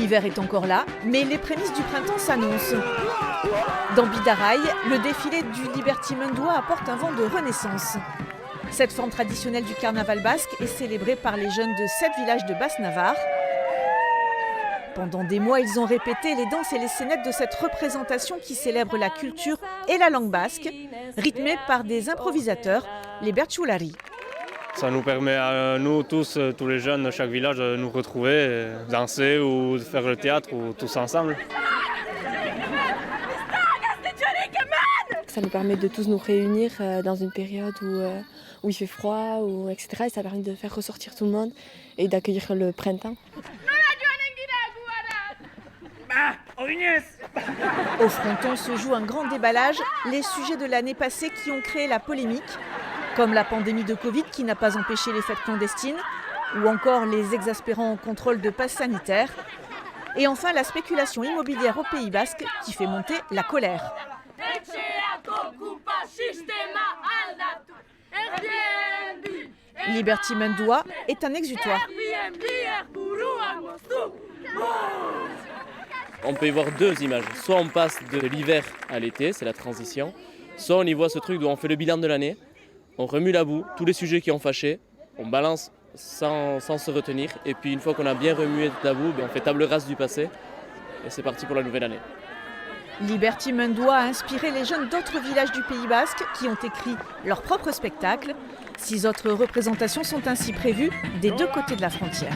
L'hiver est encore là, mais les prémices du printemps s'annoncent. Dans Bidaraï, le défilé du Libertimendoa apporte un vent de renaissance. Cette forme traditionnelle du carnaval basque est célébrée par les jeunes de 7 villages de Basse-Navarre. Pendant des mois, ils ont répété les danses et les scénettes de cette représentation qui célèbre la culture et la langue basque, rythmée par des improvisateurs, les bertchoulari. Ça nous permet à nous tous, tous les jeunes de chaque village, de nous retrouver, danser ou de faire le théâtre ou tous ensemble. Ça nous permet de tous nous réunir dans une période où il fait froid, etc. Et ça permet de faire ressortir tout le monde et d'accueillir le printemps. Au fronton se joue un grand déballage, les sujets de l'année passée qui ont créé la polémique, comme la pandémie de Covid qui n'a pas empêché les fêtes clandestines, ou encore les exaspérants contrôles de passe sanitaire. Et enfin la spéculation immobilière au Pays Basque qui fait monter la colère. Libertimendoa est un exutoire. On peut y voir deux images. Soit on passe de l'hiver à l'été, c'est la transition. Soit on y voit ce truc où on fait le bilan de l'année, on remue la boue, tous les sujets qui ont fâché, on balance sans se retenir. Et puis une fois qu'on a bien remué la boue, on fait table rase du passé. Et c'est parti pour la nouvelle année. Libertimendoa a inspiré les jeunes d'autres villages du Pays Basque qui ont écrit leur propre spectacle. 6 autres représentations sont ainsi prévues des 2 côtés de la frontière.